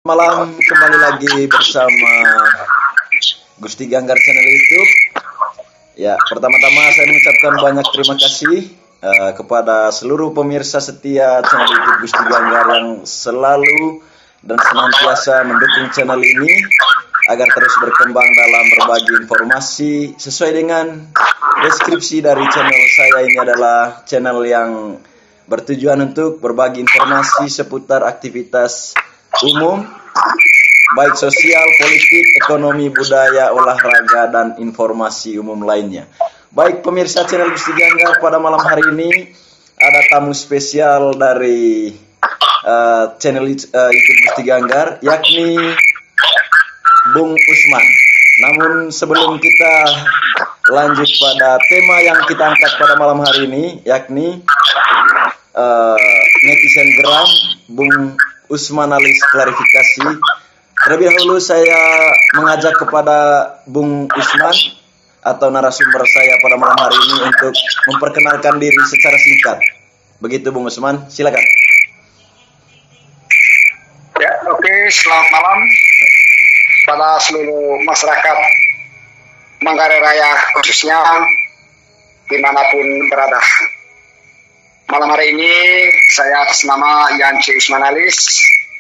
Malam kembali lagi bersama Gusti Ganggar channel YouTube. Ya, pertama-tama saya mengucapkan banyak terima kasih kepada seluruh pemirsa setia channel YouTube Gusti Ganggar yang selalu dan senantiasa mendukung channel ini agar terus berkembang dalam berbagi informasi sesuai dengan deskripsi dari channel saya. Ini adalah channel yang bertujuan untuk berbagi informasi seputar aktivitas umum, baik sosial, politik, ekonomi, budaya, olahraga, dan informasi umum lainnya. Baik pemirsa channel Gusti Ganggar, pada malam hari ini ada tamu spesial dari channel YouTube Gusti Ganggar, yakni Bung Usman. Namun sebelum kita lanjut pada tema yang kita angkat pada malam hari ini, yakni netizen geram Bung Usmanalis klarifikasi. Terlebih dahulu saya mengajak kepada Bung Usman atau narasumber saya pada malam hari ini untuk memperkenalkan diri secara singkat. Begitu Bung Usman, silakan. Ya, oke, selamat malam pada seluruh masyarakat Manggarai Raya, khususnya dimanapun berada. Malam hari ini saya atas nama Yance Usmanalis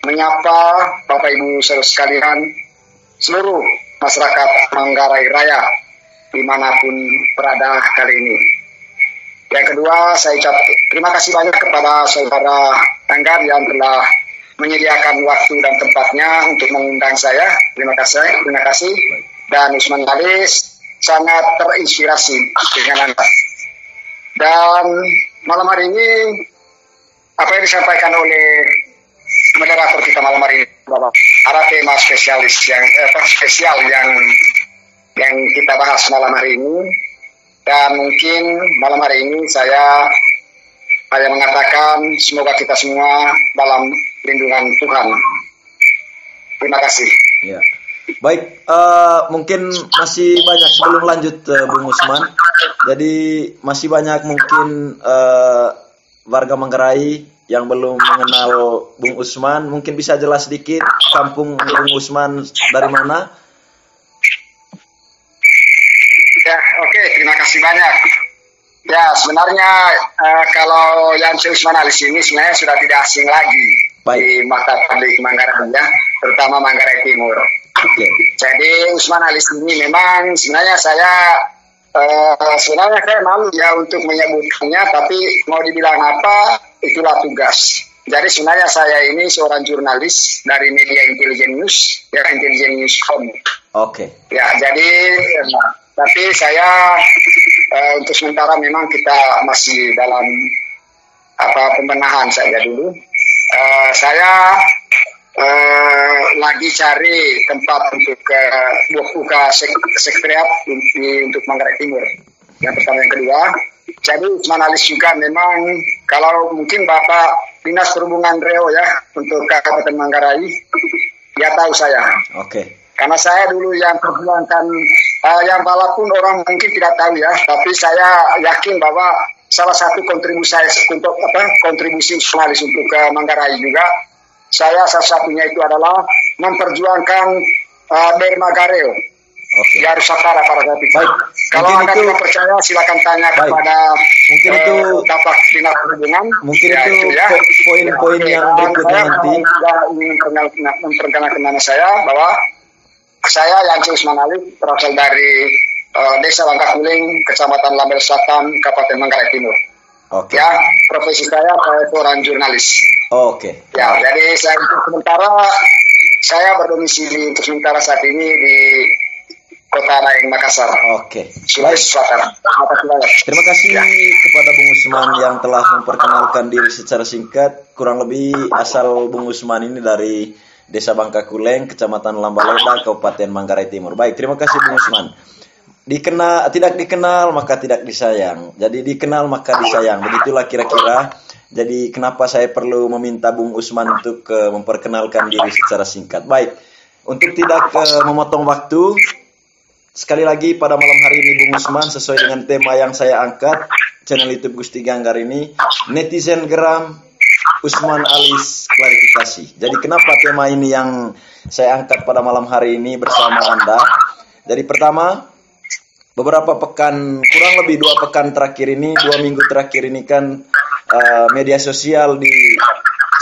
menyapa Bapak Ibu saudara sekalian, seluruh masyarakat Manggarai Raya dimanapun berada kali ini. Yang kedua, saya ucap terima kasih banyak kepada saudara Ganggar yang telah menyediakan waktu dan tempatnya untuk mengundang saya. Terima kasih. Dan Usmanalis sangat terinspirasi dengan Anda. Dan malam hari ini apa yang disampaikan oleh moderator kita malam hari ini, Bapak, ada tema spesial yang kita bahas malam hari ini. Dan mungkin malam hari ini saya hanya mengatakan semoga kita semua dalam lindungan Tuhan. Terima kasih. Ya. Baik, mungkin masih banyak sebelum lanjut Bung Usman. Jadi masih banyak mungkin warga Manggarai yang belum mengenal Bung Usman. Mungkin bisa jelas sedikit kampung Bung Usman dari mana? Ya, oke, terima kasih banyak. Ya, sebenarnya kalau Yance Usmanalis ini sebenarnya sudah tidak asing lagi di mata publik Manggarai, ya, terutama Manggarai Timur. Okay. Jadi Usmanalis ini memang sebenarnya saya malu ya untuk menyebutkannya, tapi mau dibilang apa, itulah tugas. Jadi sebenarnya saya ini seorang jurnalis dari media Intelligent News, ya, Intelligent Newscom. Oke. Ya, jadi tapi saya untuk sementara memang kita masih dalam pembenahan saja dulu. Saya lagi cari tempat untuk buka sekretariat untuk Manggarai Timur. Yang pertama, yang kedua, jadi Usmanalis juga memang kalau mungkin Bapak Dinas Perhubungan Riau ya untuk Kabupaten Manggarai, ya tahu saya. Oke. Karena saya dulu yang perjuangkan, yang walaupun orang mungkin tidak tahu ya, tapi saya yakin bahwa salah satu kontribusi saya untuk kontribusi Usmanalis untuk Manggarai juga, saya salah satunya itu adalah memperjuangkan Derma Gareo. Oke. Ya, Rusakara pada saat itu. Baik. Kalau Anda tidak percaya, silakan tanya kepada mungkin itu Bapak Dinas Perhubungan. Mungkin ya, itu ya poin-poin yang berikutnya nanti. Saya ingin memperkenalkan nama saya bahwa saya Yance Usmanalis berasal dari Desa Langkah-Kuling, Kecamatan Lambel Selatan, Kabupaten Manggarai Timur. Oke. Ya, profesi saya seorang jurnalis. Oke. Ya, jadi saya untuk sementara saya berdomisili untuk sementara saat ini di Kota Daeng, Makassar. Oke. Sulawesi Selatan. Terima kasih kepada Bung Usman yang telah memperkenalkan diri secara singkat. Kurang lebih asal Bung Usman ini dari Desa Bangka Kuleng, Kecamatan Lambaleda, Kabupaten Manggarai Timur. Baik, terima kasih Bung Usman. Tidak dikenal maka tidak disayang. Jadi dikenal maka disayang. Begitulah kira-kira. Jadi kenapa saya perlu meminta Bung Usman untuk memperkenalkan diri secara singkat. Baik, untuk tidak memotong waktu, sekali lagi pada malam hari ini Bung Usman sesuai dengan tema yang saya angkat, channel YouTube Gusti Ganggar ini, netizen geram Usman Alis klarifikasi. Jadi kenapa tema ini yang saya angkat pada malam hari ini bersama Anda? Jadi pertama, beberapa pekan, kurang lebih 2 pekan terakhir ini, 2 minggu terakhir ini kan media sosial di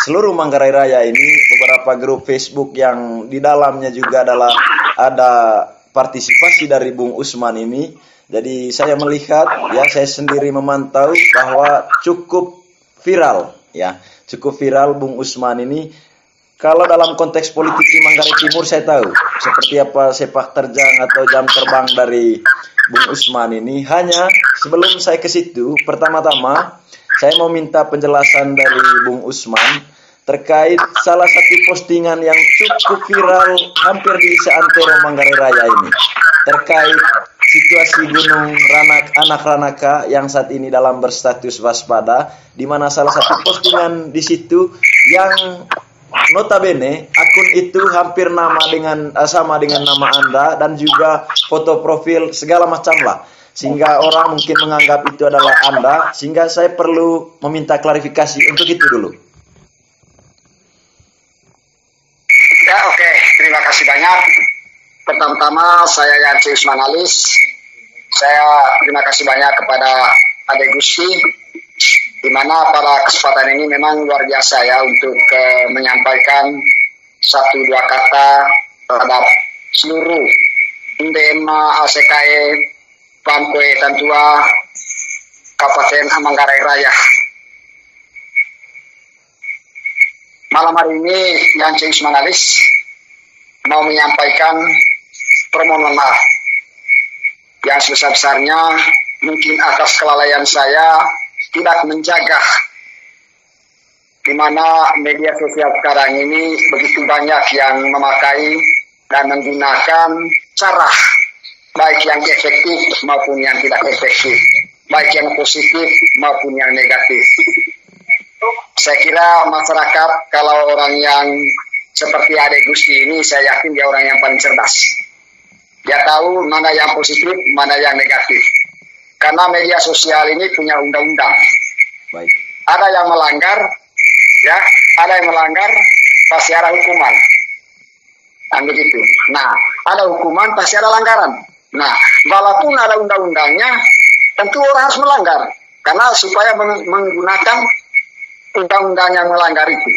seluruh Manggarai Raya ini, beberapa grup Facebook yang di dalamnya juga adalah ada partisipasi dari Bung Usman ini. Jadi saya melihat, ya saya sendiri memantau bahwa cukup viral, ya cukup viral Bung Usman ini. Kalau dalam konteks politik di Manggarai Timur saya tahu seperti apa sepak terjang atau jam terbang dari Bung Usman ini. Hanya sebelum saya ke situ, pertama-tama saya mau minta penjelasan dari Bung Usman terkait salah satu postingan yang cukup viral hampir di seantero Manggarai Raya ini, terkait situasi Gunung Anak Ranaka yang saat ini dalam berstatus waspada, di mana salah satu postingan di situ yang notabene akun itu hampir sama dengan nama Anda dan juga foto profil segala macam lah, sehingga orang mungkin menganggap itu adalah Anda, sehingga saya perlu meminta klarifikasi untuk itu dulu. Ya, oke. Terima kasih banyak. Pertama-tama saya Yanci Usman Alis. Saya terima kasih banyak kepada Ade Gusti, di mana pada kesempatan ini memang luar biasa ya untuk menyampaikan 1-2 kata terhadap seluruh Ndema ACKE Pamkoe Tantua Kabupaten Manggarai Raya. Malam hari ini Yanci Usman Alis mau menyampaikan permohonan maaf yang sebesar-besarnya mungkin atas kelalaian saya tidak menjaga, di mana media sosial sekarang ini begitu banyak yang memakai dan menggunakan cara baik yang efektif maupun yang tidak efektif, baik yang positif maupun yang negatif. Saya kira masyarakat, kalau orang yang seperti Ade Gusti ini, saya yakin dia orang yang paling cerdas. Dia tahu mana yang positif, mana yang negatif. Karena media sosial ini punya undang-undang. Baik. Ada yang melanggar, ya, ada yang melanggar pasti ada hukuman. Nah, begitu. Nah, ada hukuman pasti ada langgaran. Nah, walaupun ada undang-undangnya, tentu orang harus melanggar. Karena supaya menggunakan undang-undang yang melanggar itu.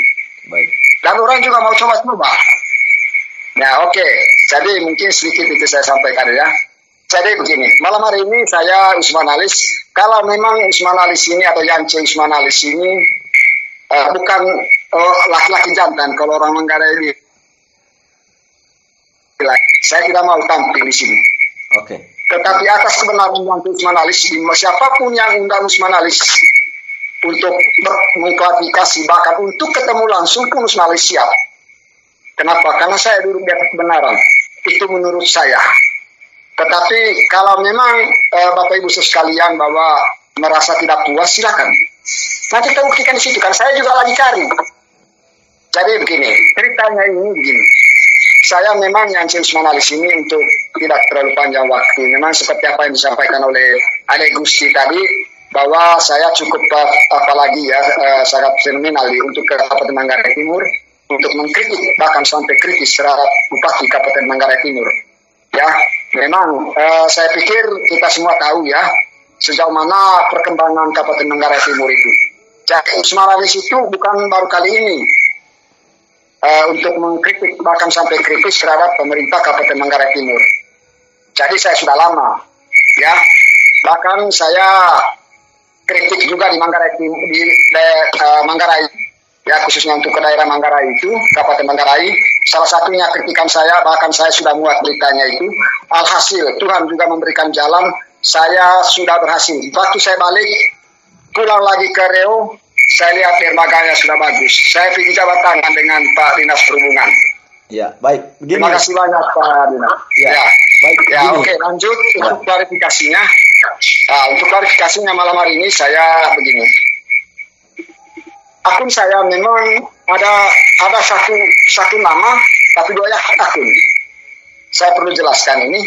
Baik. Dan orang juga mau coba-coba. Nah, oke. Jadi mungkin sedikit itu saya sampaikan ya. Jadi begini, malam hari ini saya Usman Alis. Kalau memang Usman Alis ini atau Yanci Usman Alis ini bukan laki-laki jantan, kalau orang Manggarai ini, saya tidak mau tampil di sini. Oke. Tetapi atas kebenaran Yanci Usman Alis, siapapun yang undang Usman Alis untuk mengklarifikasi, bahkan untuk ketemu langsung pun Usman Alis siap. Kenapa? Karena saya duduk di atas kebenaran. Itu menurut saya. Tetapi kalau memang Bapak Ibu sekalian bahwa merasa tidak puas, silakan. Nanti kita buktikan di situ. Kan saya juga lagi cari. Jadi begini, ceritanya ini begini. Saya memang yang Usman Alis ini untuk tidak terlalu panjang waktu. Memang seperti apa yang disampaikan oleh Ade Gusti tadi, bahwa saya cukup apalagi ya sangat fenomenal untuk Kabupaten Manggarai Timur, untuk mengkritik bahkan sampai kritis terhadap Bupati Kabupaten Manggarai Timur. Ya, memang saya pikir kita semua tahu ya sejauh mana perkembangan Kabupaten Manggarai Timur itu. Jadi Usman Alis itu bukan baru kali ini untuk mengkritik bahkan sampai kritis terhadap pemerintah Kabupaten Manggarai Timur. Jadi saya sudah lama ya, bahkan saya kritik juga di Manggarai Timur, di Manggarai ya, khususnya untuk ke daerah Manggarai itu, Kabupaten Manggarai. Salah satunya kritikan saya, bahkan saya sudah muat beritanya itu. Alhasil Tuhan juga memberikan jalan, saya sudah berhasil. Waktu saya balik pulang lagi ke Riau, saya lihat dermaganya sudah bagus. Saya pergi jabat tangan dengan Pak Dinas Perhubungan. Ya, baik. Begini. Terima kasih banyak Pak Dinas. Ya. Baik. Ya, oke, lanjut untuk klarifikasinya. Nah, untuk klarifikasinya malam hari ini saya begini. Akun saya memang ada satu nama, tapi 2 akun. Saya perlu jelaskan ini.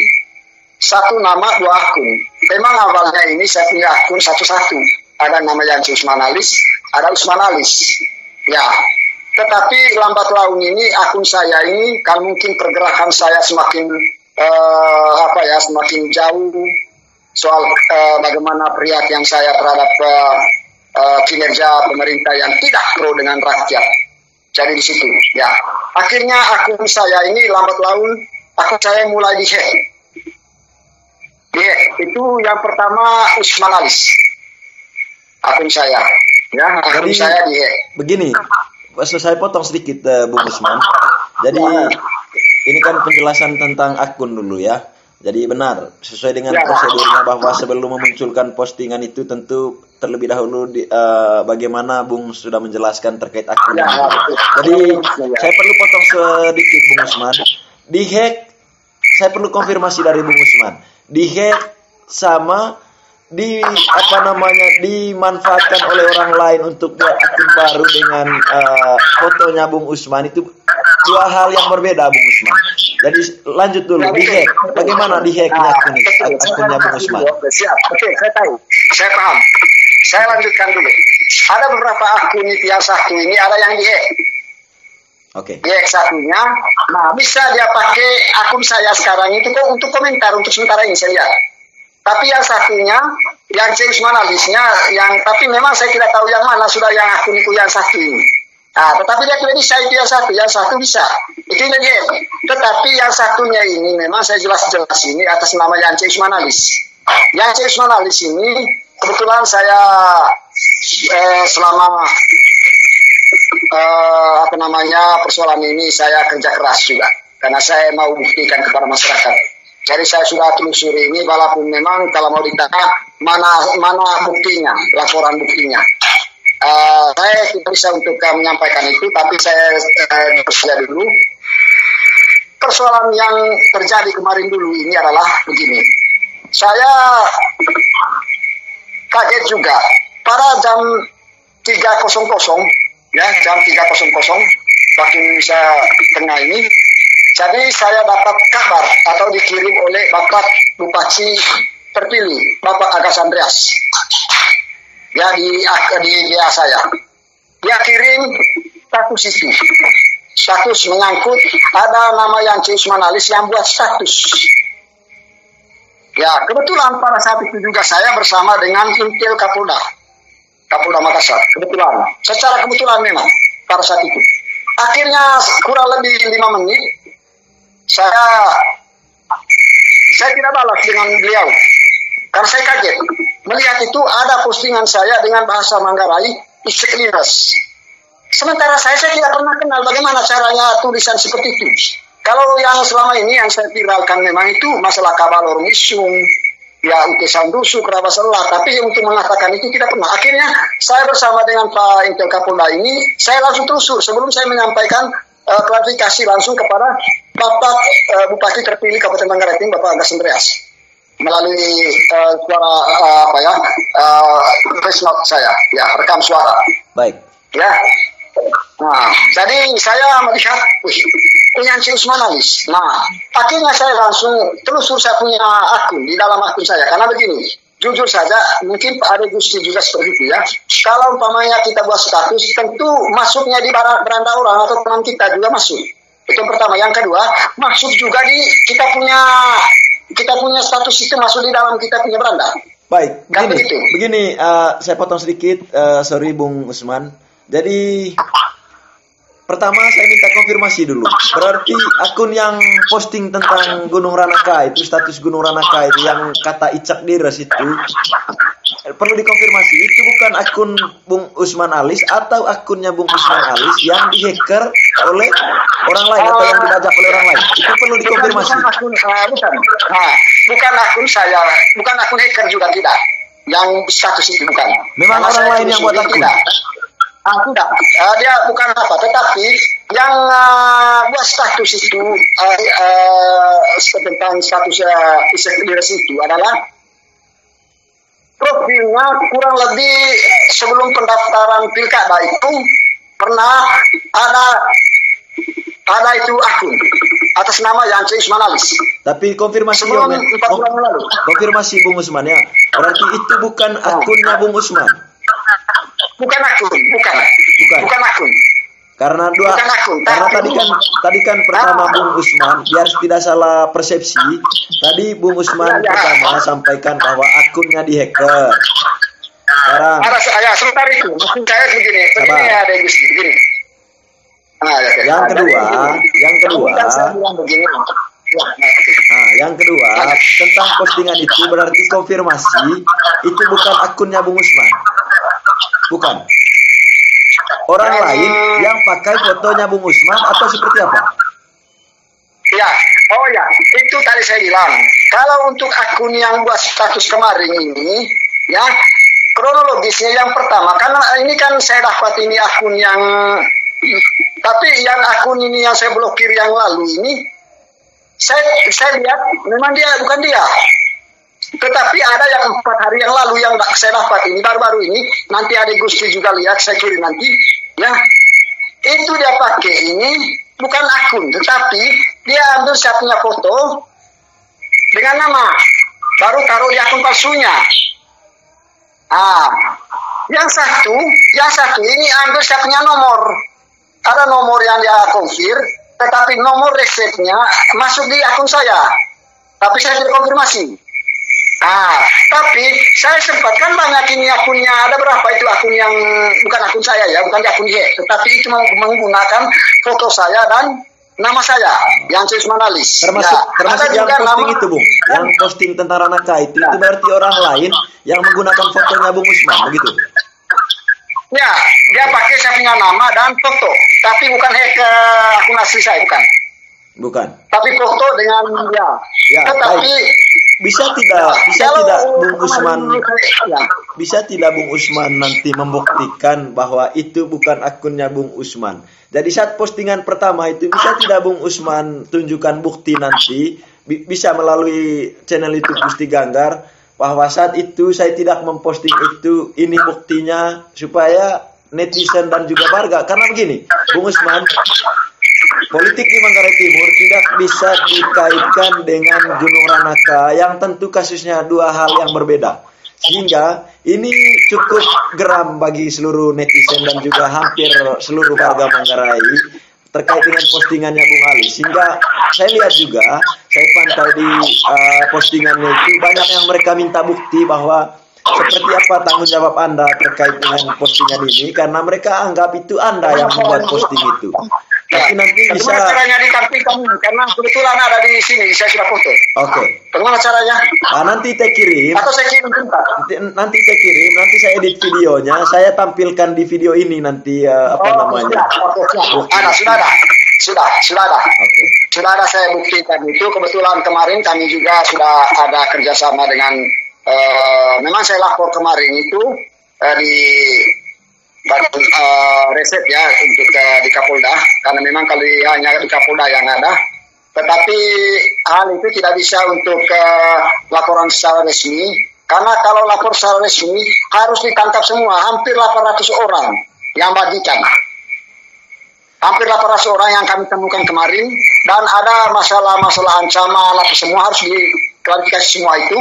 1 nama 2 akun. Memang awalnya ini saya punya akun satu-satu. Ada nama Yanci Usman Alis, ada Usman Alis. Ya, tetapi lambat laun ini akun saya ini kan mungkin pergerakan saya semakin semakin jauh soal bagaimana perhatian saya terhadap kinerja pemerintah yang tidak pro dengan rakyat. Jadi di situ, ya. Akhirnya akun saya ini lambat laun akun saya mulai dihack. Itu yang pertama Usman Alis. Akun saya, ya. Akun saya dihack. Begini, saya potong sedikit, Bung Usman. Jadi ini kan penjelasan tentang akun dulu ya. Jadi benar, sesuai dengan prosedurnya bahwa sebelum memunculkan postingan itu tentu terlebih dahulu bagaimana Bung sudah menjelaskan terkait akun. Jadi saya perlu potong sedikit Bung Usman. Dihack, saya perlu konfirmasi dari Bung Usman. Dihack sama dimanfaatkan oleh orang lain untuk buat akun baru dengan fotonya Bung Usman, itu dua hal yang berbeda Bung Usman. Jadi lanjut dulu, dihack. Bagaimana dihacknya akunnya Bung Usman? Siap, oke, saya tahu, saya paham. Saya lanjutkan dulu. Ada beberapa akun yang satu ini ada yang dihack. Oke. Dihack satunya, nah bisa dia pakai akun saya sekarang itu kok untuk komentar untuk sementara ini saya lihat. Tapi yang satunya, yang Usman Alisnya, tapi memang saya tidak tahu yang mana sudah yang akun itu yang satu ini. Nah, tetapi dia tidak bisa itu yang satu bisa. Itu dia. Tetapi yang satunya ini memang saya jelas-jelas ini atas nama Yance Usman Alis. Yance Usman Alis ini kebetulan saya selama persoalan ini saya kerja keras juga karena saya mau buktikan kepada masyarakat. Jadi saya sudah telusuri ini walaupun memang kalau mau ditanya mana buktinya, laporan buktinya. Saya tidak bisa untuk menyampaikan itu, tapi saya bersedia dulu. Persoalan yang terjadi kemarin dulu ini adalah begini. Saya kaget juga pada jam 3.00 ya, jam 3.00 waktu Indonesia Tengah ini. Jadi saya dapat kabar atau dikirim oleh Bapak Bupati terpilih, Bapak Agus Andreas. Ya di dia saya. Dia kirim status itu. Status menyangkut ada nama Yance Usman Alis yang buat status. Ya, kebetulan pada saat itu juga saya bersama dengan Intel Kapolda Makassar. Kebetulan. Secara kebetulan memang pada saat itu. Akhirnya kurang lebih 5 menit saya tidak balas dengan beliau. Karena saya kaget. Melihat itu ada postingan saya dengan bahasa Manggarai, Isekliras. Sementara saya tidak pernah kenal bagaimana caranya tulisan seperti itu. Kalau yang selama ini yang saya viralkan memang itu masalah kabalor misung, ya ukesan dusu, kerabat selah. Tapi untuk mengatakan itu tidak pernah. Akhirnya saya bersama dengan Pak Intel Kapolda ini, saya langsung telusur sebelum saya menyampaikan klarifikasi langsung kepada Bapak Bupati terpilih Kabupaten Manggarai Timur, Bapak Agus Andreas. Melalui suara voice note saya, ya rekam suara. Baik. Ya. Nah, jadi saya melihat, punya Usman Alis. Nah, akhirnya saya langsung telusur saya punya akun di dalam akun saya. Karena begini, jujur saja, mungkin ada Gusti juga seperti itu ya. Kalau umpamanya kita buat status, tentu masuknya di beranda orang atau teman kita juga masuk. Itu yang pertama. Yang kedua, masuk juga di kita punya status itu masuk di dalam kita punya beranda. Baik, begini, saya potong sedikit, sorry Bung Usman. Jadi pertama saya minta konfirmasi dulu. Berarti akun yang posting tentang Gunung Ranaka itu, status Gunung Ranaka itu yang kata Icak Dires itu, perlu dikonfirmasi itu bukan akun Bung Usman Alis atau akunnya Bung Usman Alis yang dihacker oleh orang lain atau yang dibajak oleh orang lain. Itu perlu dikonfirmasi. Bukan akun saya, bukan akun hacker juga tidak. Yang status itu bukan. Memang orang lain yang buat akun. Tidak, dia bukan apa, tetapi yang buat status itu tentang status Isekliras itu adalah profilnya kurang lebih sebelum pendaftaran pilkada itu pernah ada itu akun atas nama Yance Usman Alis. Tapi konfirmasi sebelum 4 bulan lalu. Konfirmasi Bung Usman ya. Berarti itu bukan akunnya Bung Usman. Bukan akun, bukan. Bukan. Bukan akun. Karena Bukan akun. karena tadi kan pertama Bung Usman, biar tidak salah persepsi, tadi Bung Usman pertama sampaikan bahwa akunnya dihacker. Sekarang Ada sebentar itu. Maksud saya begini ya ada Gusti, begini. yang kedua, yang kedua tentang postingan itu berarti konfirmasi itu bukan akunnya Bung Usman, bukan orang lain yang pakai fotonya Bung Usman atau seperti apa? Ya, oh ya, itu tadi saya bilang. Kalau untuk akun yang buat status kemarin ini, ya kronologisnya yang pertama, karena ini kan saya dapat ini akun yang, tapi yang akun ini yang saya blokir yang lalu ini, saya lihat memang dia bukan dia. Tetapi ada yang 4 hari yang lalu yang saya dapat ini baru-baru ini, nanti ada Gusti juga lihat, saya kirim nanti, ya itu dia pakai ini bukan akun, tetapi dia ambil saya punya foto dengan nama, baru taruh di akun palsunya. Yang satu ini ambil saya punya nomor, ada nomor yang dia konfir, tetapi nomor resetnya masuk di akun saya, tapi saya tidak konfirmasi. Tapi saya sempat kan banyak ini akunnya, ada berapa itu akun yang bukan akun saya ya, bukan di akun dia, tetapi itu menggunakan foto saya dan nama saya, Yanche Ismanalis. Termasuk yang posting itu, Bung, yang posting tentang Ranaka itu berarti orang lain yang menggunakan fotonya Bung Usman, begitu? Ya, dia pakai saya punya nama dan foto, tapi bukan akun asli saya, bukan. Tapi foto dengan dia. Ya, tetapi bisa tidak Bung Usman nanti membuktikan bahwa itu bukan akunnya Bung Usman. Jadi saat postingan pertama itu bisa tidak Bung Usman tunjukkan bukti nanti bisa melalui channel YouTube Gusti Ganggar bahwa saat itu saya tidak memposting itu, ini buktinya supaya netizen dan juga warga. Karena begini, Bung Usman, politik di Manggarai Timur tidak bisa dikaitkan dengan Gunung Ranaka yang tentu kasusnya 2 hal yang berbeda. Sehingga ini cukup geram bagi seluruh netizen dan juga hampir seluruh warga Manggarai terkait dengan postingannya Bung Ali. Sehingga saya lihat juga, saya pantau di postingannya itu banyak yang mereka minta bukti bahwa seperti apa tanggung jawab Anda terkait dengan postingan ini, karena mereka anggap itu Anda yang membuat posting itu. Tapi nanti bisa. Bagaimana caranya ditampilkan? Karena kebetulan ada di sini, saya sudah foto. Oke. Bagaimana caranya? Nanti saya kirim. Atau saya kirim bentar. Nanti saya kirim, nanti saya edit videonya, saya tampilkan di video ini nanti namanya. Sudah ada. Oke. Sudah ada saya buktikan itu. Kebetulan kemarin kami juga sudah ada kerjasama dengan. Memang saya lapor kemarin itu di reset ya untuk di Kapolda, karena memang kalau hanya di Kapolda yang ada, tetapi hal itu tidak bisa untuk laporan secara resmi, karena kalau lapor secara resmi harus ditangkap semua, hampir 800 orang yang bagikan, hampir 800 orang yang kami temukan kemarin, dan ada masalah ancaman apa semua harus diklarifikasi semua itu.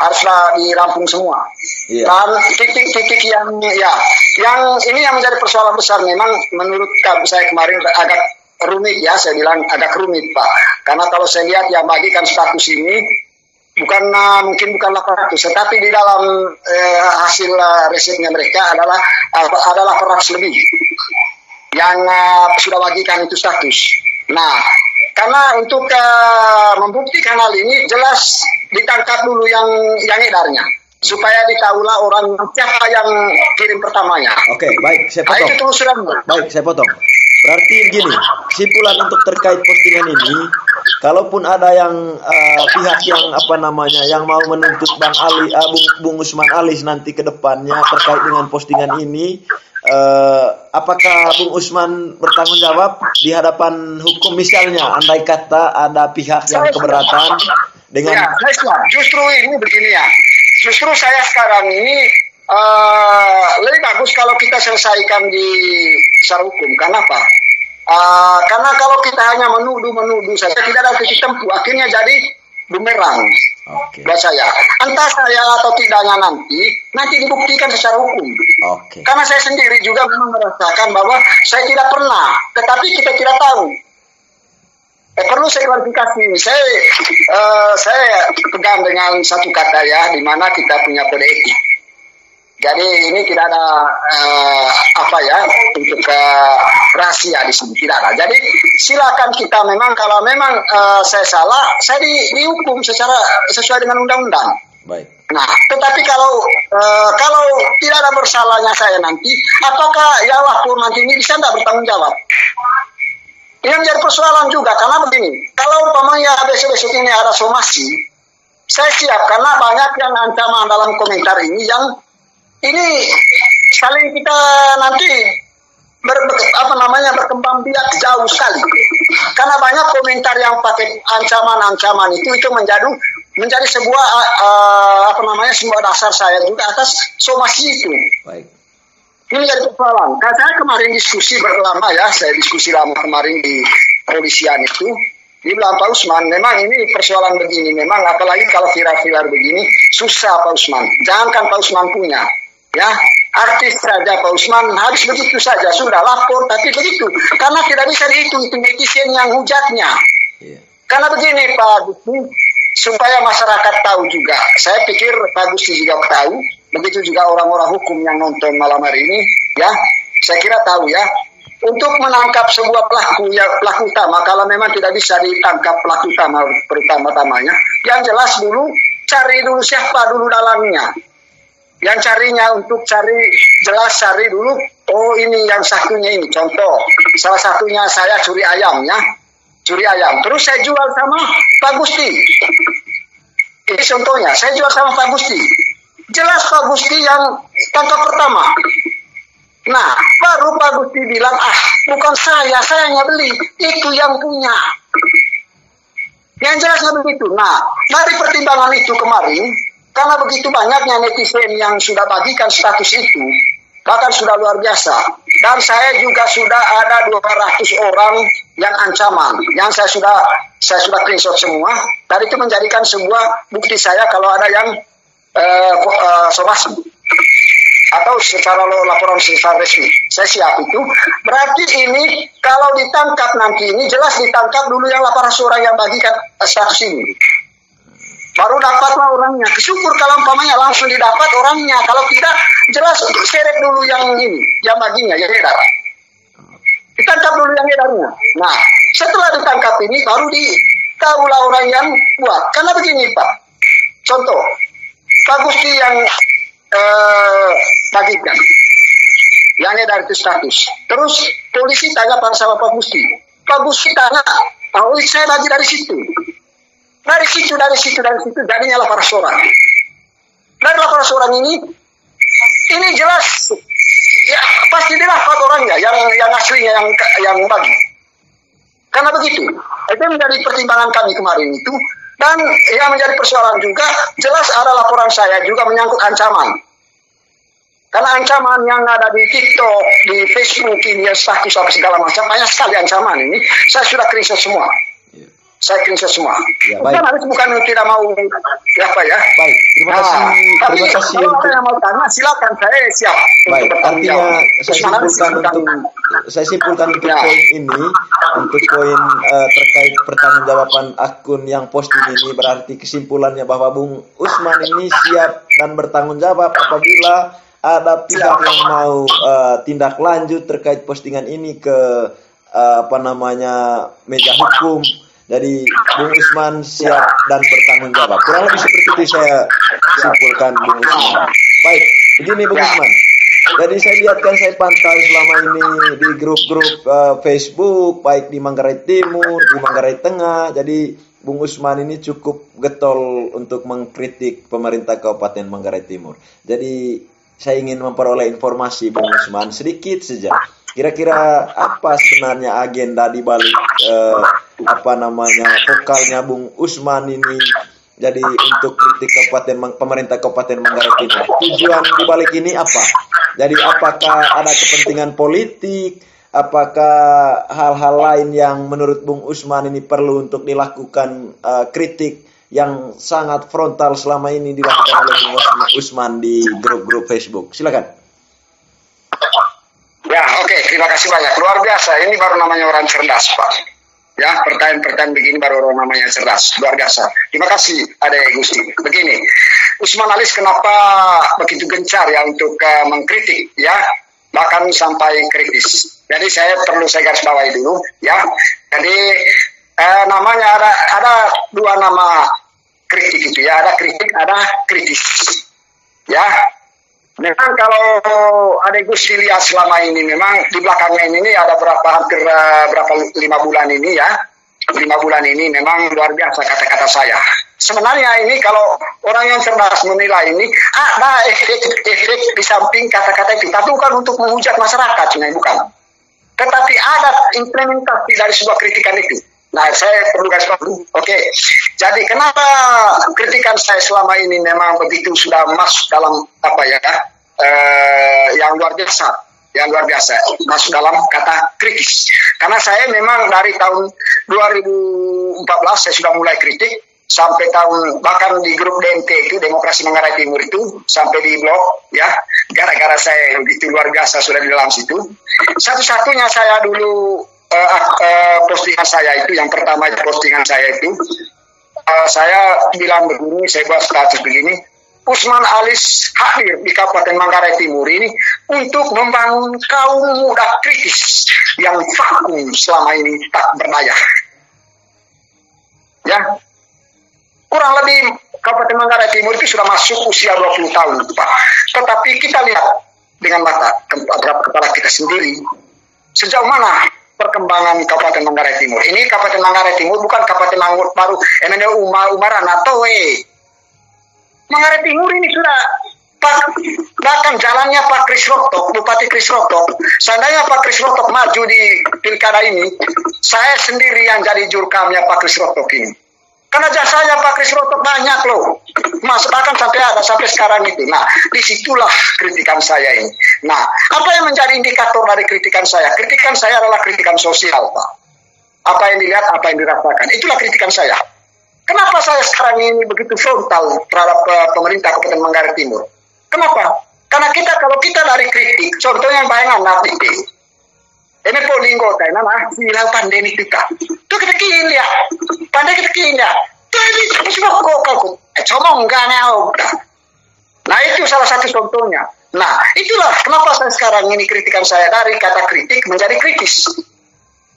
Haruslah dirampung semua. Iya. Dan titik-titik yang ini yang menjadi persoalan besar memang menurut saya kemarin agak rumit ya, saya bilang agak rumit Pak. Karena kalau saya lihat yang bagikan status ini mungkin bukan 800, tetapi di dalam hasil risetnya mereka adalah 800 lebih yang sudah bagikan itu status. Nah, karena untuk membuktikan hal ini jelas ditangkap dulu yang edarnya supaya diketahuilah orang siapa yang kirim pertamanya. Oke, baik, saya potong. Itu telusurannya. Baik, saya potong. Berarti begini, kesimpulan untuk terkait postingan ini, kalaupun ada yang pihak yang mau menuntut Bung Usman Alis nanti ke depannya terkait dengan postingan ini, apakah Bung Usman bertanggung jawab di hadapan hukum, misalnya andai kata ada pihak yang keberatan dengan justru ini begini ya, justru saya sekarang ini lebih bagus kalau kita selesaikan di secara hukum. Kenapa? Karena kalau kita hanya menuduh saja tidak ada titik tempuh, akhirnya jadi bumerang. Oke. Buat saya, entah saya atau tidaknya nanti dibuktikan secara hukum. Oke. Karena saya sendiri juga memang merasakan bahwa saya tidak pernah, tetapi kita tidak tahu. Perlu saya klarifikasi. Saya pegang dengan satu kata ya, di mana kita punya kode etik. Jadi ini tidak ada untuk rahasia di sini, tidak ada. Jadi silakan kita memang kalau memang saya salah, saya dihukum sesuai dengan undang-undang. Baik. Nah, tetapi kalau tidak ada bersalahnya saya nanti, apakah ya lapor nanti ini bisa tidak bertanggung jawab? Ini menjadi persoalan juga karena begini, kalau umpamanya besok-besok ini ada somasi, saya siap karena banyak yang ancaman dalam komentar ini yang ini saling kita nanti berkembang biak jauh sekali. Karena banyak komentar yang pakai ancaman-ancaman itu menjadi sebuah sebuah dasar saya juga atas somasi itu. Baik. Ini jadi persoalan. Karena saya kemarin diskusi berlama ya, saya diskusi lama kemarin di kepolisian itu. Dia bilang, Pak Usman, memang ini persoalan begini, memang apalagi kalau viral-viral begini, susah Pak Usman. Jangankan Pak Usman punya. Ya, artis saja Pak Usman habis begitu saja sudah lapor, tapi begitu karena tidak bisa dihitung netizen yang hujatnya. Karena begini Pak Gusti, supaya masyarakat tahu juga, saya pikir Pak Gusti juga tahu, begitu juga orang-orang hukum yang nonton malam hari ini, ya, saya kira tahu ya, untuk menangkap sebuah pelaku utama, kalau memang tidak bisa ditangkap pelaku pertama-tamanya, yang jelas dulu cari dulu siapa dulu dalangnya. Yang carinya untuk cari dulu, oh ini yang satunya ini, contoh, salah satunya saya curi ayam. Terus saya jual sama Pak Gusti. Ini contohnya, saya jual sama Pak Gusti. Jelas Pak Gusti yang tangkap pertama. Nah, baru Pak Gusti bilang, bukan saya yang beli, itu yang punya. Yang jelasnya begitu. Nah, dari pertimbangan itu kemarin, karena begitu banyaknya netizen yang sudah bagikan status itu, bahkan sudah luar biasa. Dan saya juga sudah ada 200 orang yang ancaman, yang saya sudah screenshot semua. Dan itu menjadikan sebuah bukti saya kalau ada yang somasi atau secara laporan secara resmi. Saya siap itu. Berarti ini kalau ditangkap nanti ini jelas ditangkap dulu yang 800 orang yang bagikan status ini. Baru dapatlah orangnya. Syukur kalau umpamanya langsung didapat orangnya. Kalau tidak, jelas untuk seret dulu yang ini, yang baginya, yang edar. Ditangkap dulu yang edarnya. Nah, setelah ditangkap ini, baru ditahulah orang yang buat. Karena begini, Pak. Contoh, Pak Gusti yang bagikan. Yang edar itu status. Terus, polisi tanya sama Pak Gusti. Pak Gusti tanya, oh saya bagi dari situ. Dari situ, jadinya 800 orang. Dari 800 orang ini jelas, ya pasti didapat orangnya, yang aslinya, yang bagi. Karena begitu, itu menjadi pertimbangan kami kemarin itu, dan yang menjadi persoalan juga, jelas ada laporan saya juga menyangkut ancaman. Karena ancaman yang ada di TikTok, di Facebook, ini status apa segala macam, banyak sekali ancaman ini, saya sudah screenshot semua. Saya screenshot semua. Ya, baik. Bukan tidak mau ya. Baik, terima kasih untuk yang mau tanya, silakan, saya siap. Baik, artinya saya simpulkan untuk poin ini, untuk poin terkait pertanggungjawaban akun yang posting ini, berarti kesimpulannya bahwa Bung Usman ini siap dan bertanggung jawab apabila ada pihak yang mau tindak lanjut terkait postingan ini ke meja hukum. Jadi Bung Usman siap dan bertanggung jawab. Kurang lebih seperti itu saya simpulkan Bung Usman. Baik, begini Bung Usman. Jadi saya lihat saya pantau selama ini di grup-grup Facebook, baik di Manggarai Timur, di Manggarai Tengah. Jadi Bung Usman ini cukup getol untuk mengkritik pemerintah Kabupaten Manggarai Timur. Jadi saya ingin memperoleh informasi Bung Usman sedikit saja. Kira-kira apa sebenarnya agenda di balik vokalnya Bung Usman ini jadi untuk kritik pemerintah Kabupaten Manggarai Timur. Tujuan di balik ini apa? Jadi apakah ada kepentingan politik? Apakah hal-hal lain yang menurut Bung Usman ini perlu untuk dilakukan kritik yang sangat frontal selama ini dilakukan oleh Bung Usman di grup-grup Facebook. Silakan. Ya, oke. Terima kasih banyak. Luar biasa. Ini baru namanya orang cerdas, Pak. Ya, pertanyaan-pertanyaan begini baru orang namanya cerdas. Luar biasa. Terima kasih, Adek Gusti. Begini, Usman Alis kenapa begitu gencar ya untuk mengkritik, ya, bahkan sampai kritis. Jadi saya garis bawahi dulu, ya. Jadi namanya ada dua nama kritik itu, ya. Ada kritik, ada kritis, ya. Memang kalau Adek Gusti lihat selama ini, memang di belakangnya ini ada hampir 5 bulan ini, ya. 5 bulan ini memang luar biasa kata-kata saya. Sebenarnya ini kalau orang yang cerdas menilai ini, ada efek di samping kata-kata itu. Tapi bukan untuk menghujat masyarakat, sebenarnya bukan. Tetapi ada implementasi dari sebuah kritikan itu. Nah, saya perlu garis bawahi. Oke. Jadi kenapa kritikan saya selama ini memang begitu sudah masuk dalam yang luar biasa, masuk dalam kata kritis. Karena saya memang dari tahun 2014 saya sudah mulai kritik sampai bahkan di grup DMT itu, Demokrasi Manggarai Timur itu, sampai di blog, ya, gara-gara saya begitu luar biasa sudah di dalam situ. Satu-satunya saya dulu postingan saya itu, yang pertama postingan saya itu, saya bilang begini, saya buat status begini, Usman Alis hadir di Kabupaten Manggarai Timur ini untuk membangun kaum muda kritis yang vakum selama ini tak berdaya. Ya, kurang lebih Kabupaten Manggarai Timur itu sudah masuk usia 20 tahun, Pak. Tetapi kita lihat dengan mata kepala kita sendiri, sejauh mana perkembangan Kabupaten Manggarai Timur. Ini Kabupaten Manggarai Timur bukan Kabupaten baru Umaran atau Manggarai Timur ini sudah bahkan jalannya Pak Kris Rotok, Bupati Kris Rotok. Seandainya Pak Kris Rotok maju di pilkada ini, saya sendiri yang jadi jurkamnya Pak Kris Rotok ini. Karena jasanya Pak Kris Rotok banyak loh. Mas, bahkan sampai sekarang itu. Nah, disitulah kritikan saya ini. Nah, apa yang menjadi indikator dari kritikan saya? Kritikan saya adalah kritikan sosial, Pak. Apa yang dilihat, apa yang dirasakan. Itulah kritikan saya. Kenapa saya sekarang ini begitu frontal terhadap pemerintah Kabupaten Manggarai Timur? Kenapa? Karena kalau kita dari kritik, contohnya bayangan nanti. Ini polinggo tayo na silaw pandemi kita. Tuh kita kilia. Pandai kita kilia. Tuh ini semua kok. Comong gana. Nah, itu salah satu contohnya. Nah, itulah kenapa saya sekarang ini kritikan saya dari kata kritik menjadi kritis.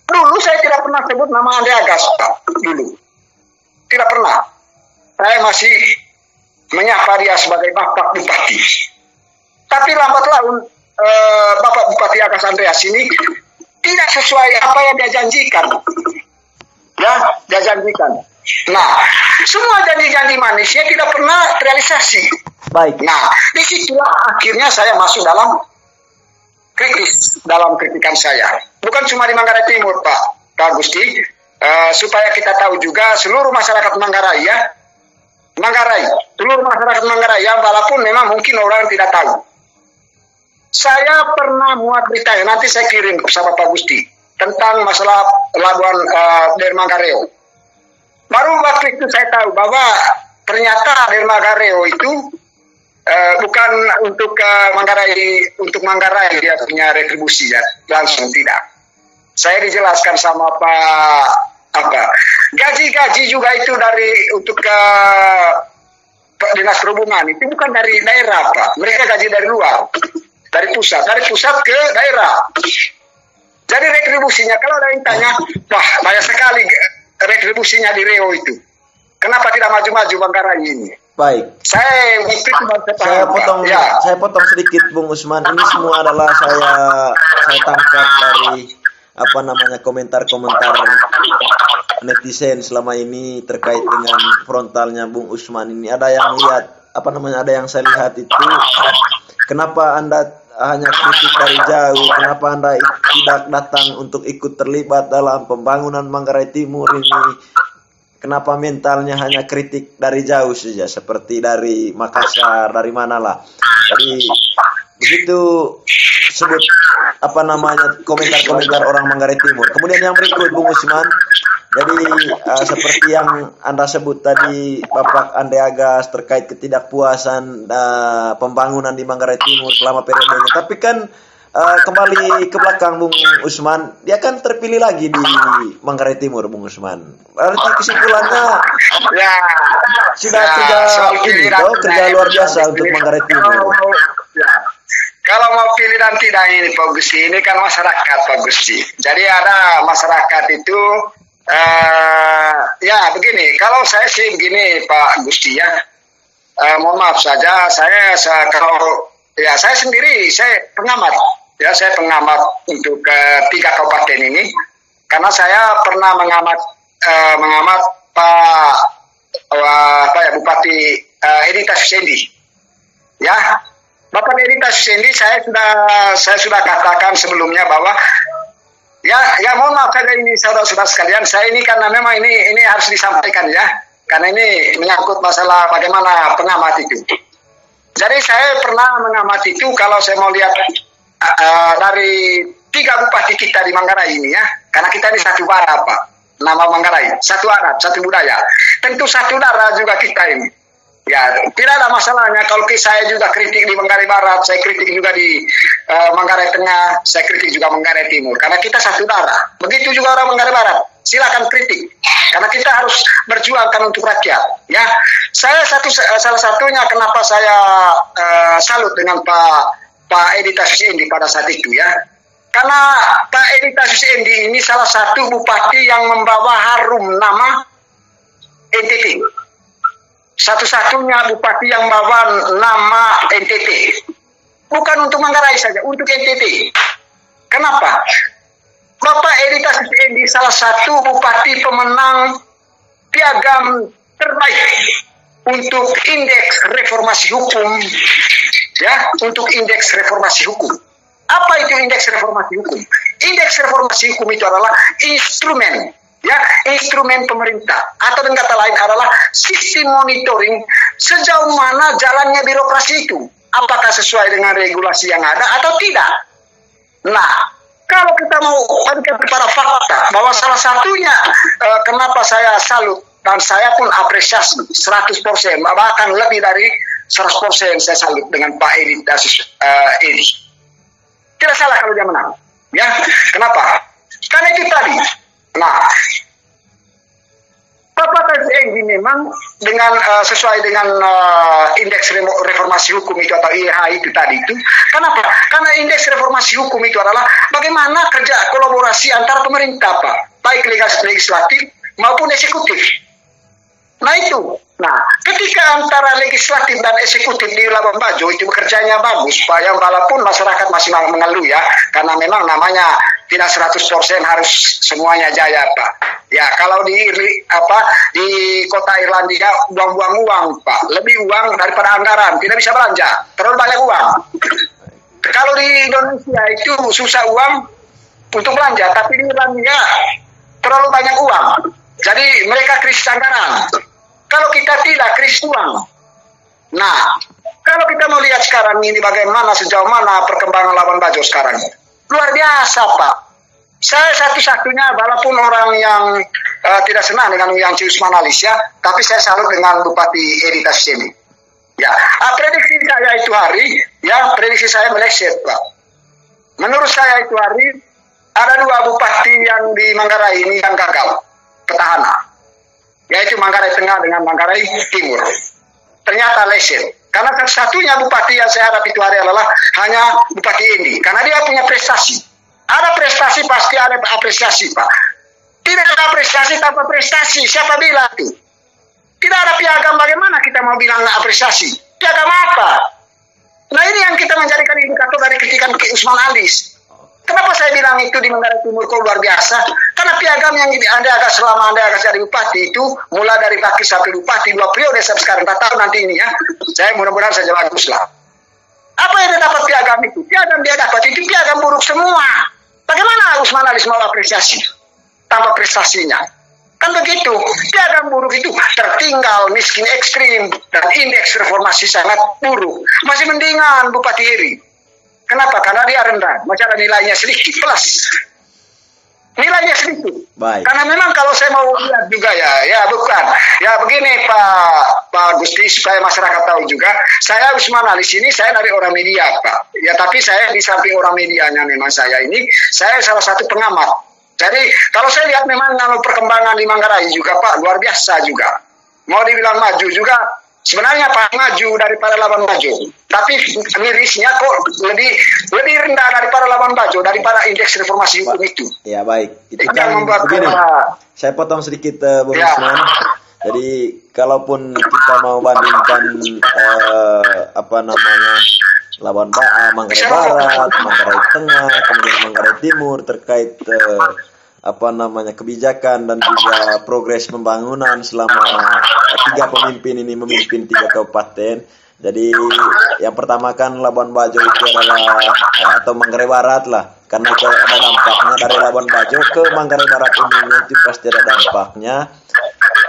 Dulu saya tidak pernah sebut nama Ande Agas, Pak. Dulu. Tidak pernah. Saya masih menyapa dia sebagai Bapak Bupati. Tapi lambat laun Bapak Bupati Agas Andreas ini tidak sesuai apa yang dia janjikan. Ya, dia janjikan. Nah, semua janji-janji manisnya tidak pernah realisasi. Baik. Nah, disitulah akhirnya saya masuk dalam kritis, dalam kritikan saya. Bukan cuma di Manggarai Timur, Pak Gusti. Supaya kita tahu juga seluruh masyarakat Manggarai, ya. Seluruh masyarakat Manggarai, ya, walaupun memang mungkin orang tidak tahu. Saya pernah muat berita, nanti saya kirim bersama Pak Gusti, tentang masalah pelabuhan Dermagareo. Baru waktu itu saya tahu bahwa ternyata Dermagareo itu bukan untuk Manggarai dia punya retribusi, ya, langsung tidak. Saya dijelaskan sama gaji-gaji juga itu untuk Dinas Perhubungan, itu bukan dari daerah, Pak. Mereka gaji dari luar. Dari pusat ke daerah. Jadi retribusinya, kalau ada yang tanya, wah banyak sekali retribusinya di Riau itu. Kenapa tidak maju-maju Manggarai ini? Baik. Saya potong sedikit, Bung Usman. Ini semua adalah saya tangkap dari komentar-komentar netizen selama ini terkait dengan frontalnya Bung Usman ini. Ada yang lihat ada yang saya lihat itu, kenapa Anda hanya kritik dari jauh, kenapa Anda tidak datang untuk ikut terlibat dalam pembangunan Manggarai Timur ini? Kenapa mentalnya hanya kritik dari jauh saja, seperti dari Makassar, dari manalah. Jadi begitu sebut komentar-komentar orang Manggarai Timur. Kemudian yang berikut, Bung Usman, Jadi seperti yang Anda sebut tadi, Bapak Ande Agas, terkait ketidakpuasan pembangunan di Manggarai Timur selama periodenya. Tapi kan kembali ke belakang, Bung Usman, dia kan terpilih lagi di Manggarai Timur, Bung Usman. Berarti kesimpulannya Ya, sudah kerja luar biasa untuk Manggarai Timur. Ya. Kalau mau pilih dan tidak ini Pak Gusti, ini kan masyarakat Pak Gusti. Jadi ada masyarakat itu ya begini, kalau saya sih begini Pak Gusti ya, mohon maaf saja, saya sendiri saya pengamat ya, saya pengamat untuk tiga kabupaten ini, karena saya pernah mengamat Pak Bupati Edi Tassendi ya. Bapak Edi Tassendi, saya sudah katakan sebelumnya bahwa ya mohon maaf saja ini saudara-saudara sekalian, saya ini karena memang ini harus disampaikan ya, karena ini menyangkut masalah bagaimana pengamat itu. Jadi saya pernah mengamati itu, kalau saya mau lihat dari tiga bupati kita di Manggarai ini ya, karena kita ini satu bara Pak, nama Manggarai, satu adat, satu budaya, tentu satu darah juga kita ini. Ya, tidak ada masalahnya kalau saya juga kritik di Manggarai Barat, saya kritik juga di Manggarai Tengah, saya kritik juga Manggarai Timur, karena kita satu darah. Begitu juga orang Manggarai Barat, silakan kritik, karena kita harus berjuangkan untuk rakyat. Ya, saya salah satunya kenapa saya salut dengan Pak Edi Tassendi pada saat itu ya, karena Pak Edi Tassendi ini salah satu bupati yang membawa harum nama NTT. Satu-satunya bupati yang bawa nama NTT, bukan untuk Manggarai saja, untuk NTT. Kenapa? Bapak Edi Tassendi salah satu bupati pemenang piagam terbaik untuk indeks reformasi hukum, ya, untuk indeks reformasi hukum. Apa itu indeks reformasi hukum? Indeks reformasi hukum itu adalah instrumen pemerintah, atau dengan kata lain adalah sistem monitoring sejauh mana jalannya birokrasi itu, apakah sesuai dengan regulasi yang ada atau tidak. Nah, kalau kita mau berikan kepada fakta bahwa salah satunya kenapa saya salut dan saya pun apresiasi 100%, bahkan lebih dari 100% saya salut dengan Pak Edi Tassendi. Tidak salah kalau dia menang, ya. Kenapa? Karena itu tadi. Nah, Bapak Tassendi memang dengan sesuai dengan indeks reformasi hukum itu atau IRH itu tadi itu. Kenapa? Karena indeks reformasi hukum itu adalah bagaimana kerja kolaborasi antara pemerintah Pak, baik legislatif maupun eksekutif. Nah itu. Nah, ketika antara legislatif dan eksekutif di Labuan Bajo itu bekerjanya bagus Pak, yang walaupun masyarakat masih mengeluh ya, karena memang namanya tidak 100% harus semuanya jaya Pak. Ya, kalau di kota Irlandia buang-buang uang Pak, lebih uang daripada anggaran, tidak bisa belanja, terlalu banyak uang. Kalau di Indonesia itu susah uang untuk belanja, tapi di Irlandia terlalu banyak uang, jadi mereka krisis anggaran. Kalau kita tidak, krisis uang. Nah, kalau kita mau lihat sekarang ini bagaimana sejauh mana perkembangan Labuan Bajo sekarang, luar biasa Pak. Saya satu-satunya, walaupun orang yang tidak senang dengan yang Usmanalis ya, tapi saya salut dengan Bupati Edi Tassendi. Ya, prediksi saya itu hari, ya prediksi saya meleset Pak. Menurut saya itu hari ada dua bupati yang di Manggarai ini yang gagal petahana, yaitu Manggarai Tengah dengan Manggarai Timur. Ternyata leset. Karena satu-satunya bupati yang saya hadapi itu hari adalah hanya Bupati Endi. Karena dia punya prestasi. Ada prestasi pasti ada apresiasi Pak. Tidak ada apresiasi tanpa prestasi. Siapa bilang itu? Tidak ada piagam, bagaimana kita mau bilang apresiasi? Piagam apa? Nah ini yang kita menjadikan indikator dari kritikan Usmanalis. Kenapa saya bilang itu di Manggarai Timur kok luar biasa? Karena piagam yang Anda agak selama Anda agak jadi bupati itu, mulai dari wakil sampai bupati 2 periode sampai sekarang, 4 tahun nanti ini ya. Saya mudah-mudahan saja bagus lah. Apa yang dia dapat piagam itu? Piagam dia dapat itu piagam buruk semua. Bagaimana Usmanalis mau apresiasi tanpa prestasinya? Kan begitu. Piagam buruk itu tertinggal, miskin ekstrim, dan indeks reformasi sangat buruk. Masih mendingan Bupati Eri. Kenapa? Karena dia rendah, macam nilainya sedikit plus. nilainya sedikit. Baik. Karena memang kalau saya mau lihat juga ya bukan. Ya begini Pak Gusti, supaya masyarakat tahu juga, saya Usman Ali sini, saya dari orang media Pak. Ya tapi saya di samping orang medianya memang saya salah satu pengamat. Jadi kalau saya lihat memang perkembangan di Manggarai juga Pak, luar biasa juga. Mau dibilang maju juga, sebenarnya Pak maju daripada Labuan Bajo. Tapi mirisnya kok lebih rendah daripada Labuan Bajo, daripada indeks reformasi hukum itu. Ya baik. Itu yang kan membuat begini. Saya potong sedikit Bung Usman. Jadi kalaupun kita mau bandingkan Labuan Manggarai Barat, Manggarai Tengah, kemudian Manggarai Timur terkait kebijakan dan juga progres pembangunan selama 3 pemimpin ini memimpin 3 kabupaten. Jadi yang pertama kan Labuan Bajo itu adalah atau Manggarai Barat lah, karena itu ada dampaknya dari Labuan Bajo ke Manggarai Barat umumnya itu pasti ada dampaknya.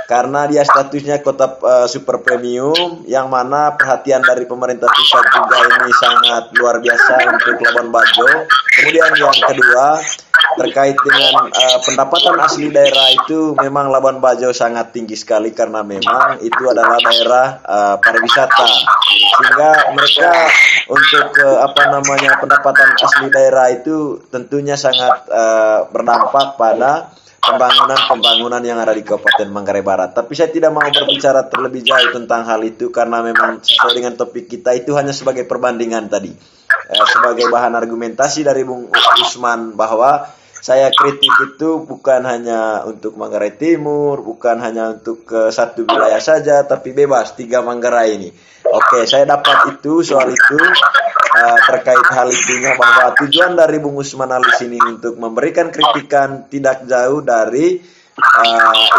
Karena dia statusnya kota super premium, yang mana perhatian dari pemerintah pusat juga ini sangat luar biasa untuk Labuan Bajo. Kemudian yang kedua, terkait dengan pendapatan asli daerah itu memang Labuan Bajo sangat tinggi sekali karena memang itu adalah daerah pariwisata, sehingga mereka untuk pendapatan asli daerah itu tentunya sangat berdampak pada pembangunan yang ada di Kabupaten Manggarai Barat. Tapi saya tidak mau berbicara terlebih jauh tentang hal itu karena memang sesuai dengan topik kita itu hanya sebagai perbandingan tadi, sebagai bahan argumentasi dari Bung Usman bahwa saya kritik itu bukan hanya untuk Manggarai Timur, bukan hanya untuk satu wilayah saja, tapi bebas 3 Manggarai ini. Oke, saya dapat itu soal itu. Terkait hal itunya bahwa tujuan dari Bung Usman Ali sini untuk memberikan kritikan tidak jauh dari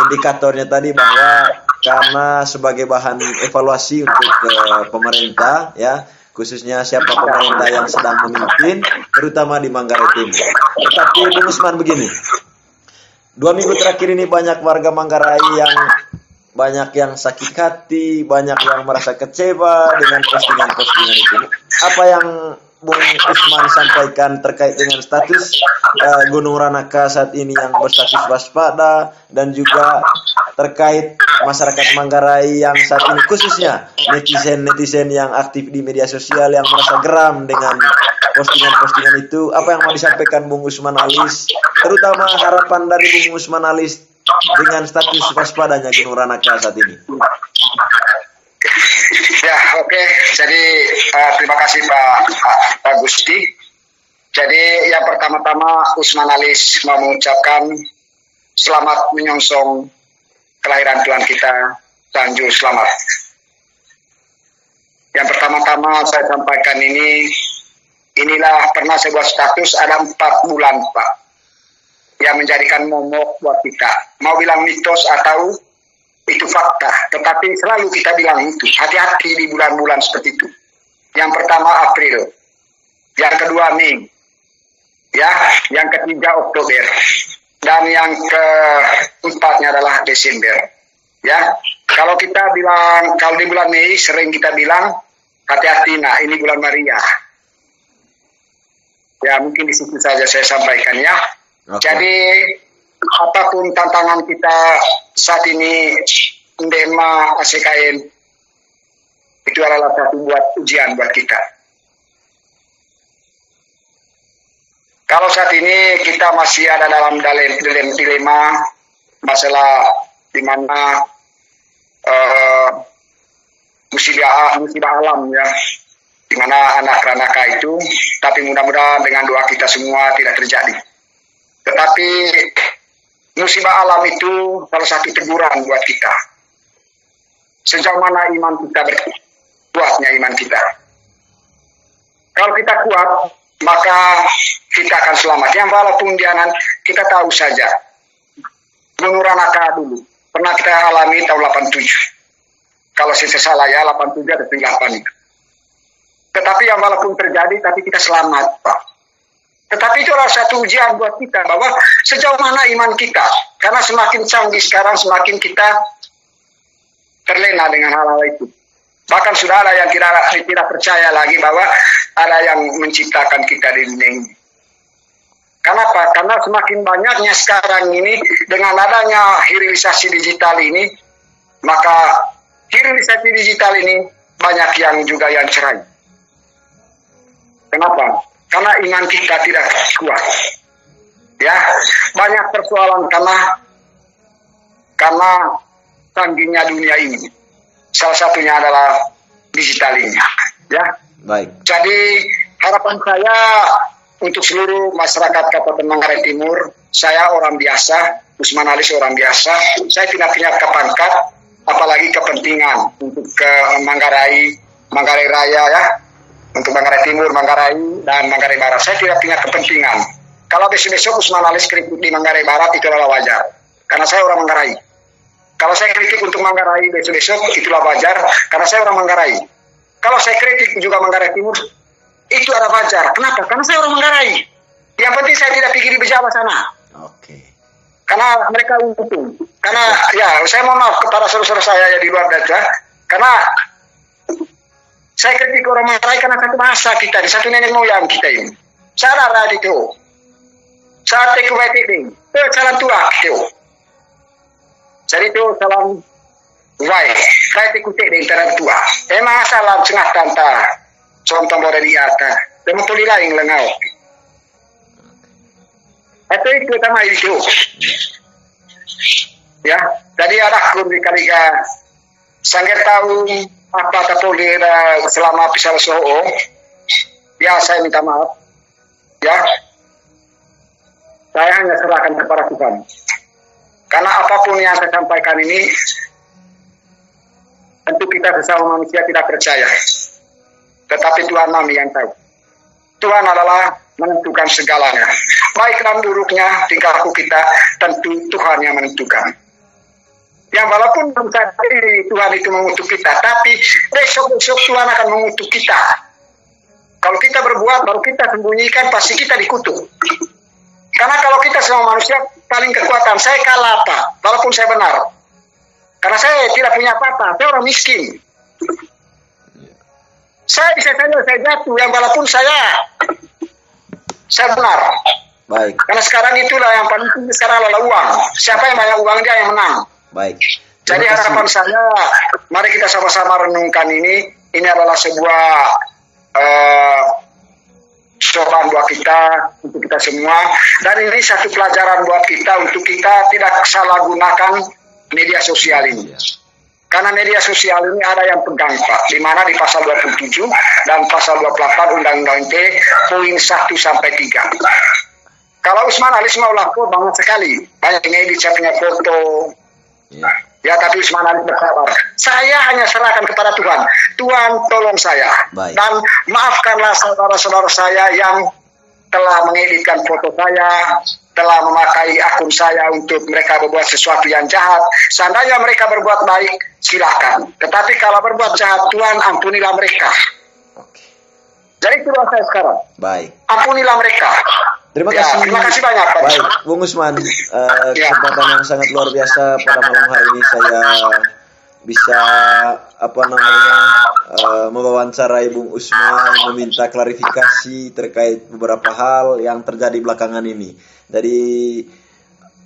indikatornya tadi, bahwa karena sebagai bahan evaluasi untuk pemerintah ya, khususnya siapa pemerintah yang sedang memimpin terutama di Manggarai Timur. Tetapi Bung Usman begini, 2 minggu terakhir ini banyak warga Manggarai yang sakit hati, banyak yang merasa kecewa dengan postingan-postingan itu. Apa yang Bung Usman sampaikan terkait dengan status Gunung Ranaka saat ini yang berstatus waspada, dan juga terkait masyarakat Manggarai yang saat ini khususnya netizen yang aktif di media sosial yang merasa geram dengan postingan-postingan itu. Apa yang mau disampaikan Bung Usman Alis, terutama harapan dari Bung Usman Alis dengan status waspadanya Gunung Ranaka saat ini? Ya, oke. Jadi terima kasih Pak Gusti. Jadi yang pertama-tama Usman Alis mau mengucapkan selamat menyongsong kelahiran Tuhan kita, Sanjur selamat. Yang pertama-tama saya sampaikan inilah pernah sebuah status ada 4 bulan Pak, yang menjadikan momok buat kita. Mau bilang mitos atau itu fakta, tetapi selalu kita bilang itu. Hati-hati di bulan-bulan seperti itu. Yang pertama April, yang kedua Mei, ya, yang ketiga Oktober, dan yang keempatnya adalah Desember. Ya, kalau kita bilang, kalau di bulan Mei sering kita bilang hati-hati, nah ini bulan Maria. Ya, mungkin di situ saja saya sampaikan ya. Okay. Jadi apapun tantangan kita saat ini, Ndema ACKN itu adalah satu ujian buat kita. Kalau saat ini kita masih ada dalam dilema masalah di mana musibah alam ya, di mana anak Ranaka itu, tapi mudah-mudahan dengan doa kita semua tidak terjadi. Tetapi musibah alam itu salah satu teguran buat kita. Sejauh mana iman kita kuatnya iman kita. Kalau kita kuat, maka kita akan selamat. Yang walaupun kita tahu saja, Gunung Ranaka dulu pernah kita alami tahun 87. Kalau saya salah ya, 87 atau 98 itu. Tetapi yang walaupun terjadi, tapi kita selamat, Pak. Tetapi itu adalah satu ujian buat kita, bahwa sejauh mana iman kita. Karena semakin canggih sekarang, semakin kita terlena dengan hal-hal itu. Bahkan sudah ada yang tidak percaya lagi bahwa ada yang menciptakan kita di dunia ini. Kenapa? Karena semakin banyaknya sekarang ini dengan adanya hilirisasi digital ini, maka hilirisasi digital ini banyak yang juga yang cerai. Kenapa? Karena iman kita tidak kuat. Ya, banyak persoalan karena canggihnya dunia ini. Salah satunya adalah digital ini. Ya. Baik. Jadi harapan saya untuk seluruh masyarakat Kabupaten Manggarai Timur, saya orang biasa, Usman Alis orang biasa, saya tidak punya pangkat, apalagi kepentingan untuk ke Manggarai Raya ya, untuk Manggarai Timur, Manggarai dan Manggarai Barat. Saya tidak punya kepentingan. Kalau besok-besok Usman Alis kritik di Manggarai Barat itu adalah wajar, karena saya orang Manggarai. Kalau saya kritik untuk Manggarai besok-besok itulah wajar, karena saya orang Manggarai. Kalau saya kritik juga Manggarai Timur, itu ada wajar. Kenapa? Karena saya orang Manggarai. Yang penting saya tidak pikir di Jawa sana. Oke. Karena mereka untung. Karena ya saya mohon maaf kepada saudara-saudara saya yang di luar daerah. Karena saya kritik orang Manggarai karena satu bahasa kita, di satu nenek moyang kita ini. Salah itu. Saat teku batik ini. Itu salam tua itu. Jadi itu salam wai. Batik kutik di antara tua. Emang salam setengah tanta. Contoh dari atas, temu tuli lain lengau. Itu pertama itu. Ya, tadi ada akun di Kaliga. Sangger tahu apa tertulis selama pisah soho. Ya, saya minta maaf. Ya, saya hanya serahkan kepada Tuhan. Karena apapun yang saya sampaikan ini, tentu kita sesama manusia tidak percaya. Tetapi Tuhan kami yang tahu. Tuhan adalah menentukan segalanya. Baik dan buruknya tingkah laku kita, tentu Tuhan yang menentukan. Yang walaupun Tuhan itu mengutuk kita, tapi besok-besok Tuhan akan mengutuk kita. Kalau kita berbuat, baru kita sembunyikan, pasti kita dikutuk. Karena kalau kita semua manusia, paling kekuatan, saya kalah apa? Walaupun saya benar. Karena saya tidak punya apa-apa, saya orang miskin. Saya bisa saja saya jatuh, yang walaupun saya benar. Baik. Karena sekarang itulah yang paling tinggi sekarang adalah uang. Siapa yang banyak uang dia yang menang. Baik. Jadi harapan saya, mari kita sama-sama renungkan ini. Ini adalah sebuah cobaan buat kita, untuk kita semua. Dan ini satu pelajaran buat kita untuk kita tidak salah gunakan media sosial ini. Karena media sosial ini ada yang pegang Pak, di mana di pasal 27 dan pasal 28 Undang-Undang ITE poin 1 sampai 3. Kalau Usman Alis mau lapor banyak sekali, banyak ngedit saya punya foto. Ya, tapi Usman Alis bersabar. Saya hanya serahkan kepada Tuhan. Tuhan tolong saya. Baik. Dan maafkanlah saudara-saudara saya yang telah mengeditkan foto saya, telah memakai akun saya untuk mereka berbuat sesuatu yang jahat. Seandainya mereka berbuat baik, silakan. Tetapi kalau berbuat jahat, Tuhan ampunilah mereka. Oke. Jadi itu doa saya sekarang. Baik. Ampunilah mereka. Terima kasih. Terima kasih banyak Pak. Baik, Bung Usman, kesempatan yang sangat luar biasa pada malam hari ini saya bisa mewawancarai Bung Usman, meminta klarifikasi terkait beberapa hal yang terjadi belakangan ini. Dari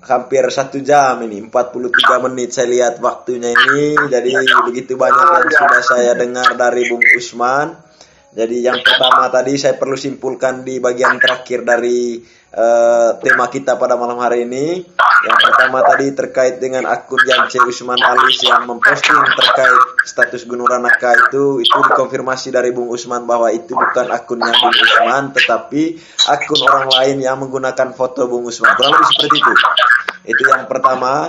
hampir 1 jam ini, 43 menit saya lihat waktunya ini. Jadi begitu banyak yang sudah saya dengar dari Bung Usman. Jadi yang pertama tadi saya perlu simpulkan di bagian terakhir dari tema kita pada malam hari ini. Yang pertama tadi terkait dengan akun Yance Usman Alis yang memposting terkait status Gunung Ranaka itu dikonfirmasi dari Bung Usman bahwa itu bukan akunnya Bung Usman, tetapi akun orang lain yang menggunakan foto Bung Usman. Kurang lebih seperti itu. Itu yang pertama.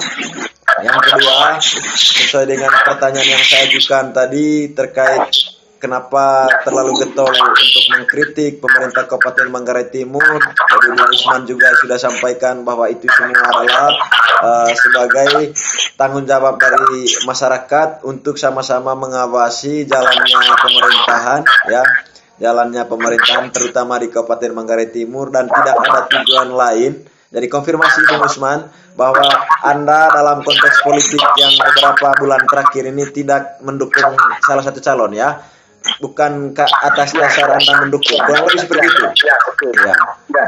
Yang kedua, sesuai dengan pertanyaan yang saya ajukan tadi terkait kenapa terlalu getol untuk mengkritik pemerintah Kabupaten Manggarai Timur. Jadi Bung Usman juga sudah sampaikan bahwa itu semua adalah sebagai tanggung jawab dari masyarakat untuk sama-sama mengawasi jalannya pemerintahan terutama di Kabupaten Manggarai Timur, dan tidak ada tujuan lain. Jadi konfirmasi Bung Usman bahwa Anda dalam konteks politik yang beberapa bulan terakhir ini tidak mendukung salah satu calon ya. bukan ke atas dasar Anda mendukung. Kurang lebih seperti itu. Ya.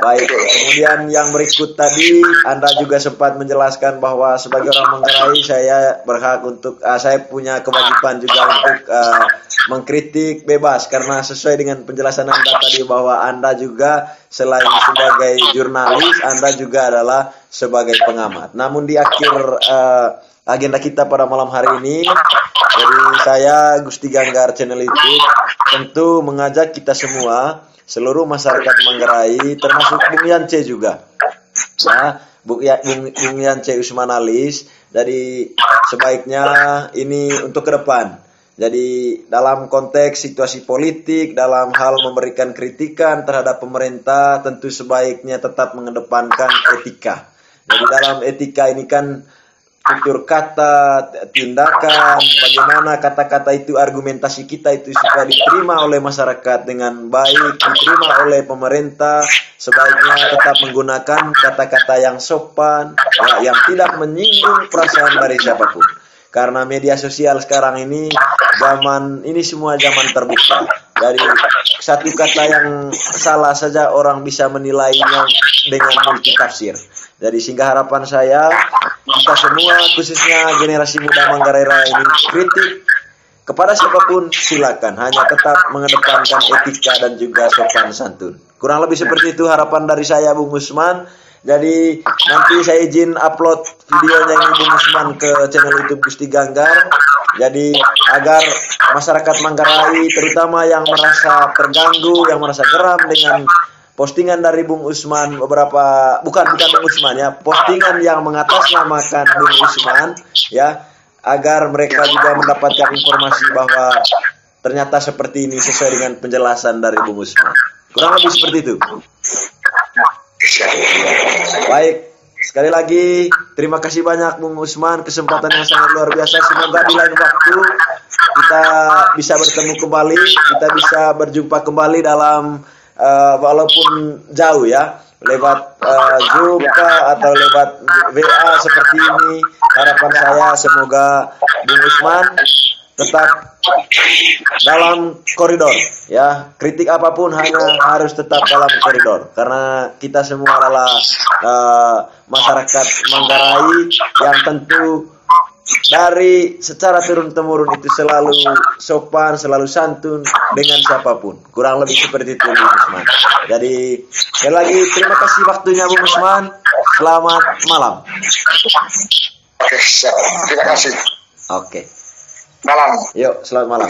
Baik. Kemudian yang berikut tadi Anda juga sempat menjelaskan bahwa sebagai orang Manggarai saya berhak untuk saya punya kewajiban juga untuk mengkritik bebas, karena sesuai dengan penjelasan Anda tadi bahwa Anda juga selain sebagai jurnalis, Anda juga adalah sebagai pengamat. Namun di akhir agenda kita pada malam hari ini, jadi saya Gusti Ganggar Channel YouTube tentu mengajak kita semua, seluruh masyarakat Manggarai, termasuk Bung Yance juga. Nah, Bung Yance Usmanalis, jadi sebaiknya ini untuk ke depan. Jadi dalam konteks situasi politik, dalam hal memberikan kritikan terhadap pemerintah, tentu sebaiknya tetap mengedepankan etika. Jadi dalam etika ini kan tutur kata, tindakan, bagaimana kata-kata itu, argumentasi kita itu supaya diterima oleh masyarakat dengan baik, diterima oleh pemerintah, sebaiknya tetap menggunakan kata-kata yang sopan, ya, yang tidak menyinggung perasaan dari siapapun. Karena media sosial sekarang ini, semua zaman terbuka. Dari satu kata yang salah saja orang bisa menilainya dengan multitafsir. Jadi sehingga harapan saya, kita semua khususnya generasi muda Manggarai Raya ini kritik kepada siapapun silakan, hanya tetap mengedepankan etika dan juga sopan santun. Kurang lebih seperti itu harapan dari saya, Bung Usman. Jadi nanti saya izin upload videonya ini Bung Usman ke channel YouTube Gusti Ganggar. Jadi agar masyarakat Manggarai terutama yang merasa terganggu, yang merasa geram dengan postingan dari Bung Usman bukan Bung Usman ya, postingan yang mengatasnamakan Bung Usman ya, agar mereka juga mendapatkan informasi bahwa ternyata seperti ini sesuai dengan penjelasan dari Bung Usman. Kurang lebih seperti itu. Ya. Baik, sekali lagi terima kasih banyak Bung Usman, kesempatan yang sangat luar biasa. Semoga di lain waktu kita bisa bertemu kembali, kita bisa berjumpa kembali dalam walaupun jauh ya, lewat Zoom atau lewat WA seperti ini. Harapan saya semoga Bung Usman tetap dalam koridor ya, kritik apapun hanya harus tetap dalam koridor, karena kita semua adalah masyarakat Manggarai yang tentu dari secara turun-temurun itu selalu sopan, selalu santun dengan siapapun. Kurang lebih seperti itu Bung Usman. Jadi sekali lagi terima kasih waktunya Bung Usman. Selamat malam. Oke, siap. Terima kasih. Oke. Malam. Yuk, selamat malam.